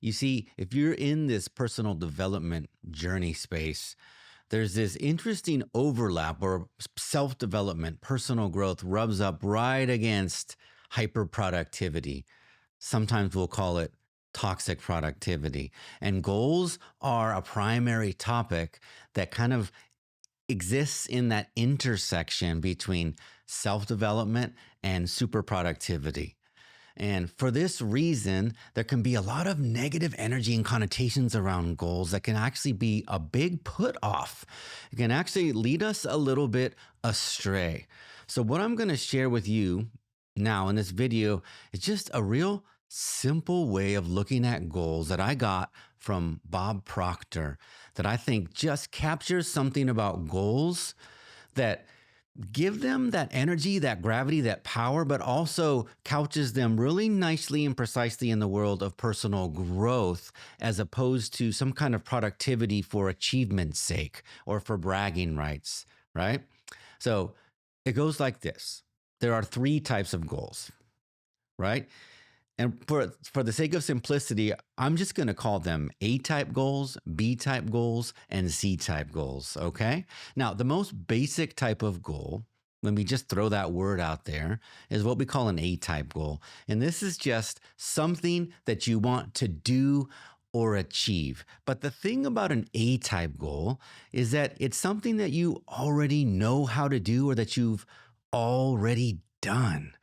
You see, if you're in this personal development journey space, there's this interesting overlap or self development, personal growth rubs up right against hyper productivity. Sometimes we'll call it toxic productivity. And goals are a primary topic that kind of exists in that intersection between self development and super productivity. And for this reason, there can be a lot of negative energy and connotations around goals that can actually be a big put off. It can actually lead us a little bit astray. So, what I'm going to share with you now in this video is just a real simple way of looking at goals that I got from Bob Proctor that I think just captures something about goals that give them that energy, that gravity, that power, but also couches them really nicely and precisely in the world of personal growth as opposed to some kind of productivity for achievement's sake or for bragging rights, right? So it goes like this. There are three types of goals, right? And for the sake of simplicity, I'm just going to call them A type goals, B type goals, and C type goals. Okay. Now, the most basic type of goal, let me just throw that word out there, is what we call an A type goal. And this is just something that you want to do or achieve. But the thing about an A type goal is that it's something that you already know how to do or that you've already done.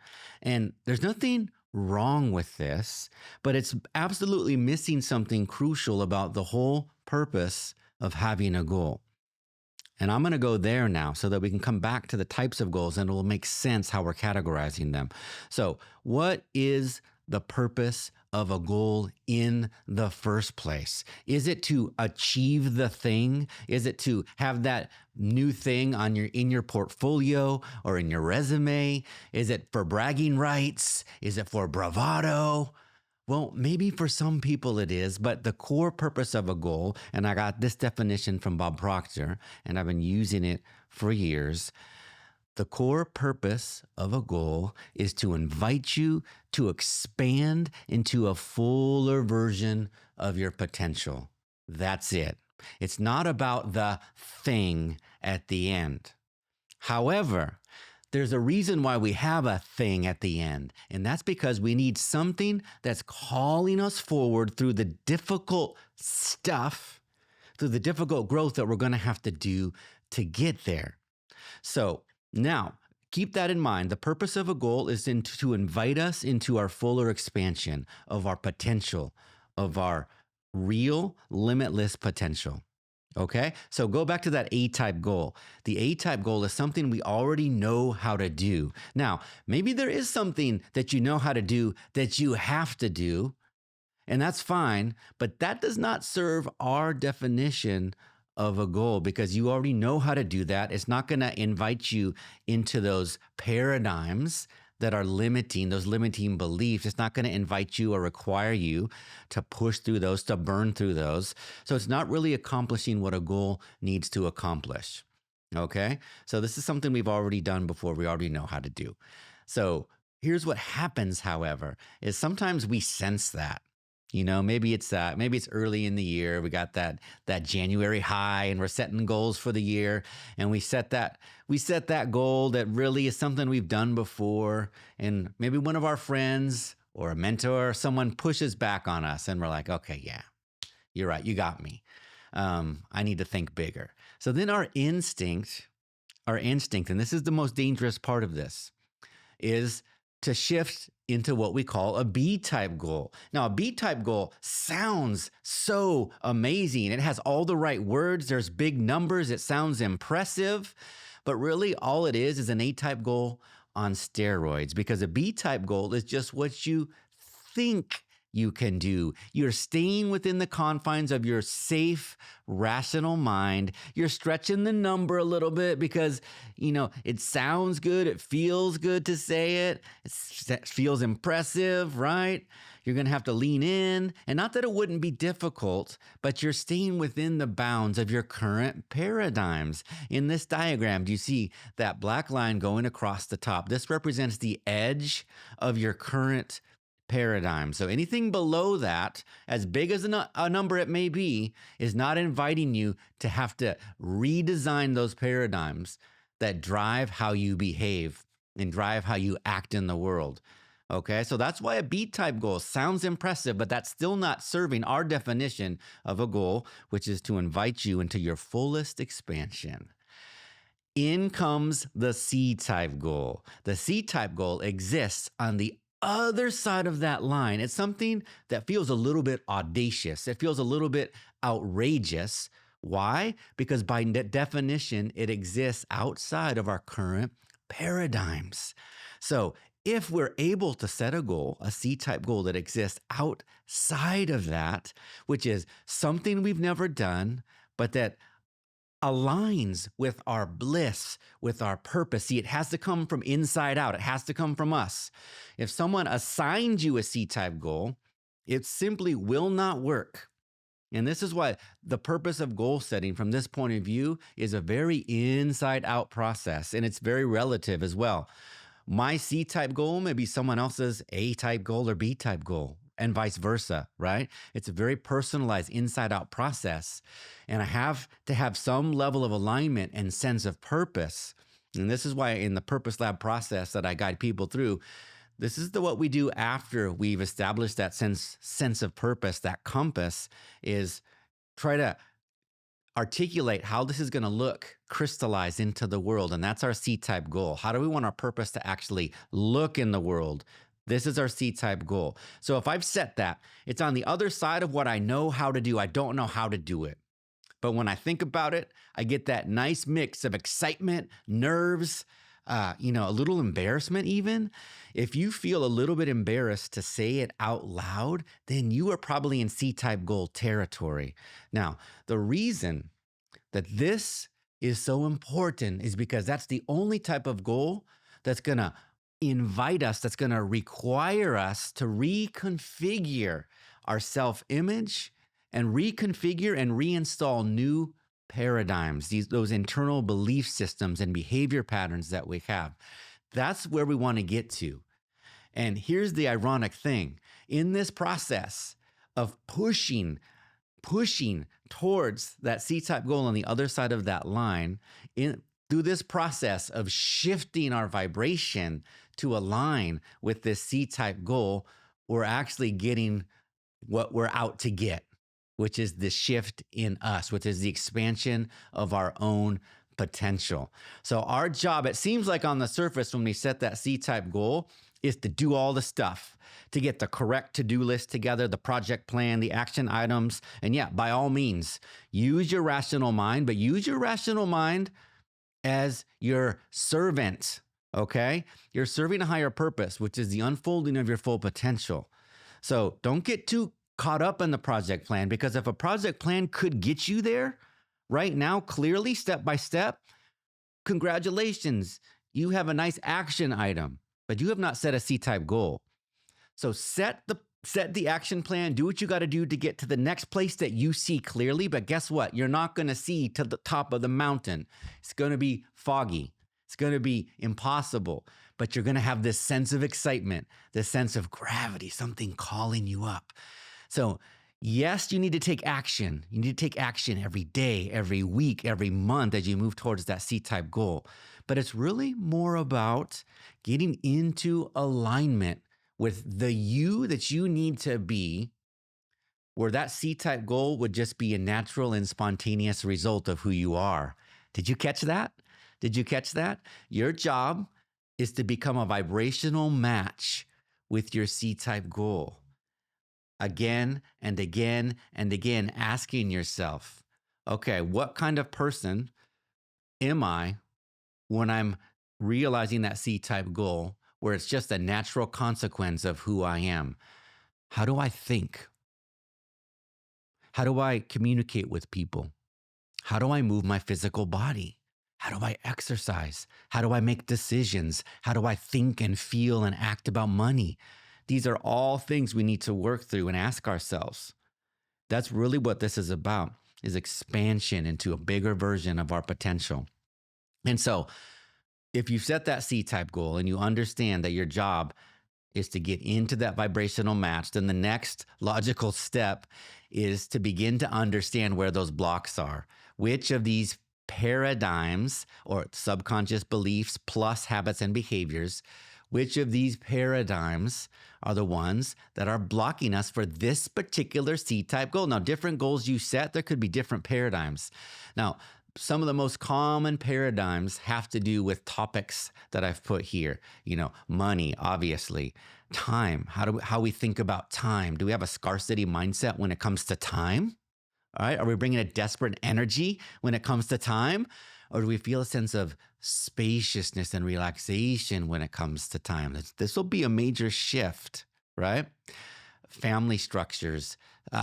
And there's nothing wrong with this, but it's absolutely missing something crucial about the whole purpose of having a goal. And I'm going to go there now so that we can come back to the types of goals and it will make sense how we're categorizing them. So, what is the purpose of a goal in the first place? Is it to achieve the thing? Is it to have that new thing on in your portfolio or in your resume? Is it for bragging rights? Is it for bravado? Well, maybe for some people it is, but the core purpose of a goal, and I got this definition from Bob Proctor, and I've been using it for years. The core purpose of a goal is to invite you to expand into a fuller version of your potential. That's it. It's not about the thing at the end. However, there's a reason why we have a thing at the end, and that's because we need something that's calling us forward through the difficult stuff, through the difficult growth that we're going to have to do to get there. So now, keep that in mind. The purpose of a goal is to invite us into our fuller expansion of our potential, of our real, limitless potential. Okay, so go back to that A type goal. The A type goal is something we already know how to do. Now, maybe there is something that you know how to do that you have to do, and that's fine, but that does not serve our definition of a goal because you already know how to do that. It's not going to invite you into those paradigms that are limiting, those limiting beliefs. It's not going to invite you or require you to push through those, to burn through those. So it's not really accomplishing what a goal needs to accomplish. Okay. So this is something we've already done before. We already know how to do. So here's what happens, however, is sometimes we sense that. You know, maybe it's early in the year. We got that January high, and we're setting goals for the year. And we set that goal that really is something we've done before. And maybe one of our friends or a mentor or someone pushes back on us, and we're like, okay, yeah, you're right, you got me. I need to think bigger. So then our instinct, and this is the most dangerous part of this, is to shift into what we call a B type goal. Now, a B type goal sounds so amazing. It has all the right words. There's big numbers. It sounds impressive. But really, all it is an A type goal on steroids because a B type goal is just what you think you can do. You're staying within the confines of your safe, rational mind. You're stretching the number a little bit because, you know, it sounds good. It feels good to say it. It feels impressive, right? You're going to have to lean in. And not that it wouldn't be difficult, but you're staying within the bounds of your current paradigms. In this diagram, do you see that black line going across the top? This represents the edge of your current paradigm. So anything below that, as big as a number it may be, is not inviting you to have to redesign those paradigms that drive how you behave and drive how you act in the world. Okay, so that's why a B type goal sounds impressive, but that's still not serving our definition of a goal, which is to invite you into your fullest expansion. In comes the C type goal. The C type goal exists on the other side of that line. It's something that feels a little bit audacious, it feels a little bit outrageous. Why? Because by definition, it exists outside of our current paradigms. So, if we're able to set a goal, a C type goal that exists outside of that, which is something we've never done, but that aligns with our bliss, with our purpose. See, it has to come from inside out. It has to come from us. If someone assigned you a C type goal, it simply will not work. And this is why the purpose of goal setting from this point of view is a very inside out process, and it's very relative as well. My C type goal may be someone else's A type goal or B type goal, and vice versa, right? It's a very personalized inside out process. And I have to have some level of alignment and sense of purpose. And this is why in the Purpose Lab process that I guide people through, this is what we do after we've established that sense of purpose, that compass, is try to articulate how this is going to look crystallize into the world. And that's our C type goal. How do we want our purpose to actually look in the world? This is our C type goal. So if I've set that, it's on the other side of what I know how to do. I don't know how to do it. But when I think about it, I get that nice mix of excitement, nerves, a little embarrassment even. If you feel a little bit embarrassed to say it out loud, then you are probably in C type goal territory. Now, the reason that this is so important is because that's the only type of goal that's going to invite us, that's going to require us to reconfigure our self-image and reconfigure and reinstall new paradigms, those internal belief systems and behavior patterns that we have. That's where we want to get to. And here's the ironic thing. In this process of pushing towards that C-type goal on the other side of that line, through this process of shifting our vibration to align with this C-type goal, we're actually getting what we're out to get, which is the shift in us, which is the expansion of our own potential. So our job, it seems like on the surface when we set that C-type goal, is to do all the stuff, to get the correct to-do list together, the project plan, the action items. And yeah, by all means, use your rational mind, but use your rational mind as your servant, okay? You're serving a higher purpose, which is the unfolding of your full potential. So don't get too caught up in the project plan, because if a project plan could get you there right now, clearly, step by step, congratulations, you have a nice action item, but you have not set a C-type goal. So set the action plan, do what you got to do to get to the next place that you see clearly. But guess what? You're not going to see to the top of the mountain. It's going to be foggy. It's going to be impossible, but you're going to have this sense of excitement, this sense of gravity, something calling you up. So yes, you need to take action. You need to take action every day, every week, every month as you move towards that C-type goal. But it's really more about getting into alignment with the you that you need to be, where that C-type goal would just be a natural and spontaneous result of who you are. Did you catch that? Did you catch that? Your job is to become a vibrational match with your C-type goal. Again and again and again, asking yourself, okay, what kind of person am I when I'm realizing that C-type goal, where it's just a natural consequence of who I am? How do I think? How do I communicate with people? How do I move my physical body? How do I exercise? How do I make decisions? How do I think and feel and act about money? These are all things we need to work through and ask ourselves. That's really what this is about, is expansion into a bigger version of our potential. And so if you set that C-type goal and you understand that your job is to get into that vibrational match. Then the next logical step is to begin to understand where those blocks are. Which of these paradigms or subconscious beliefs plus habits and behaviors, which of these paradigms are the ones that are blocking us for this particular C-type goal? Now, different goals you set, there could be different paradigms. Now, some of the most common paradigms have to do with topics that I've put here. Money, obviously. Time, how we think about time. Do we have a scarcity mindset when it comes to time? All right. Are we bringing a desperate energy when it comes to time? Or do we feel a sense of spaciousness and relaxation when it comes to time? This will be a major shift, right? Family structures,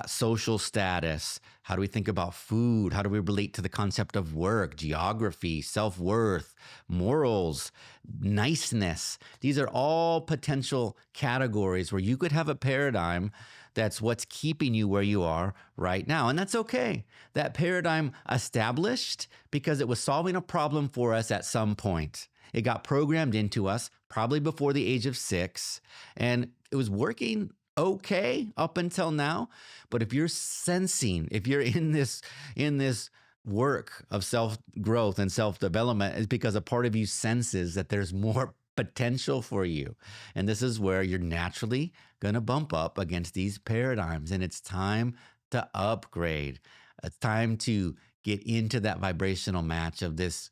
social status. How do we think about food? How do we relate to the concept of work, geography, self-worth, morals, niceness? These are all potential categories where you could have a paradigm that's what's keeping you where you are right now. And that's okay. That paradigm established because it was solving a problem for us at some point. It got programmed into us probably before the age of 6, and it was working okay up until now. But if you're sensing, if you're in this work of self-growth and self-development, it's because a part of you senses that there's more potential for you. And this is where you're naturally going to bump up against these paradigms. And it's time to upgrade. It's time to get into that vibrational match of this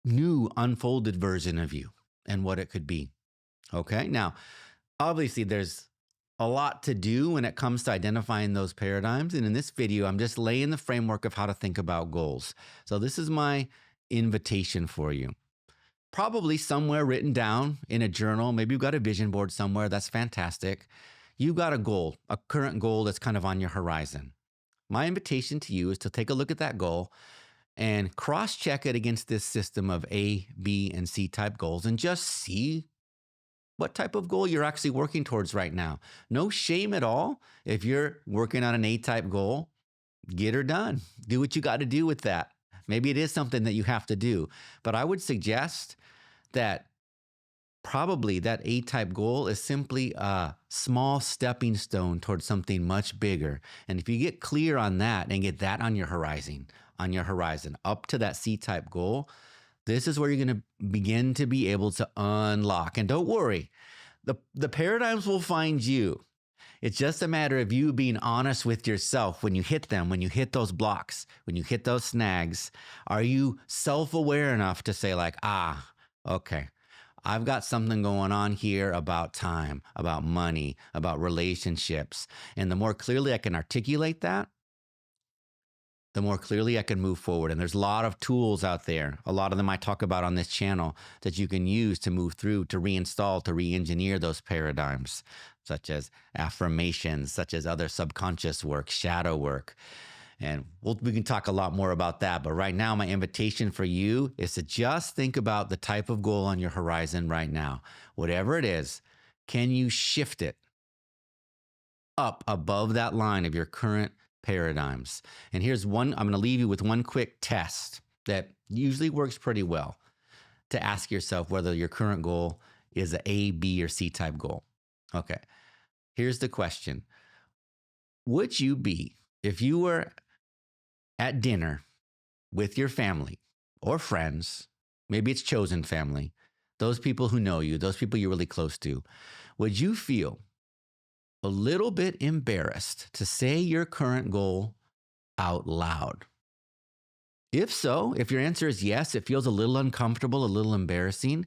new unfolded version of you and what it could be. Okay. Now, obviously, there's a lot to do when it comes to identifying those paradigms. And in this video, I'm just laying the framework of how to think about goals. So this is my invitation for you. Probably somewhere written down in a journal. Maybe you've got a vision board somewhere. That's fantastic. You've got a goal, a current goal that's kind of on your horizon. My invitation to you is to take a look at that goal and cross-check it against this system of A, B, and C type goals and just see what type of goal you're actually working towards right now. No shame at all. If you're working on an A-type goal, get her done. Do what you got to do with that. Maybe it is something that you have to do. But I would suggest that probably that A-type goal is simply a small stepping stone towards something much bigger. And if you get clear on that and get that on your horizon, up to that C-type goal, this is where you're going to begin to be able to unlock. And don't worry, the paradigms will find you. It's just a matter of you being honest with yourself when you hit them, when you hit those blocks, when you hit those snags. Are you self-aware enough to say like, okay, I've got something going on here about time, about money, about relationships. And the more clearly I can articulate that, the more clearly I can move forward. And there's a lot of tools out there. A lot of them I talk about on this channel that you can use to move through, to reinstall, to re-engineer those paradigms, such as affirmations, such as other subconscious work, shadow work. And we can talk a lot more about that. But right now, my invitation for you is to just think about the type of goal on your horizon right now. Whatever it is, can you shift it up above that line of your current paradigms? And here's one, I'm going to leave you with one quick test that usually works pretty well to ask yourself whether your current goal is an A, B, or C type goal. Okay. Here's the question. Would you be, if you were at dinner with your family or friends, maybe it's chosen family, those people who know you, those people you're really close to, would you feel a little bit embarrassed to say your current goal out loud? If so, if your answer is yes, it feels a little uncomfortable, a little embarrassing,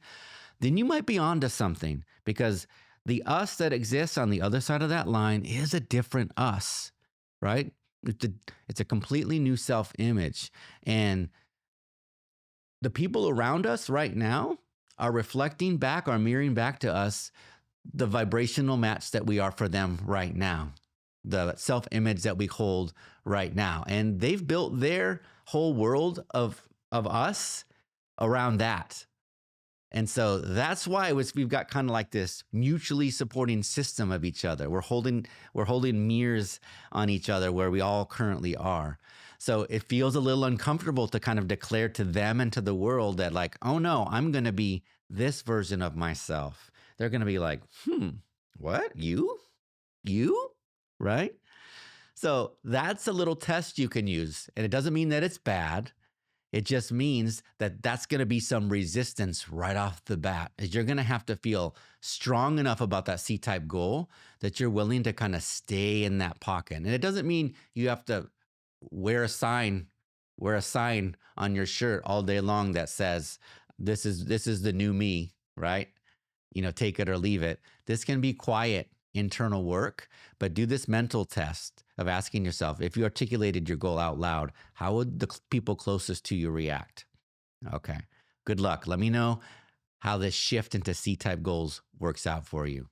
then you might be onto something, because the us that exists on the other side of that line is a different us, right? It's a completely new self-image. And the people around us right now are reflecting back, are mirroring back to us the vibrational match that we are for them right now, the self-image that we hold right now. And they've built their whole world of us around that. And so that's why we've got kind of like this mutually supporting system of each other. We're holding mirrors on each other where we all currently are. So it feels a little uncomfortable to kind of declare to them and to the world that like, oh no, I'm going to be this version of myself. they're going to be like, what? You? Right? So that's a little test you can use. And it doesn't mean that it's bad. It just means that that's going to be some resistance right off the bat. Is you're going to have to feel strong enough about that C-type goal that you're willing to kind of stay in that pocket. And it doesn't mean you have to wear a sign, on your shirt all day long that says, this is the new me, right? Take it or leave it. This can be quiet internal work, but do this mental test of asking yourself, if you articulated your goal out loud, how would the people closest to you react? Okay. Good luck. Let me know how this shift into C-type goals works out for you.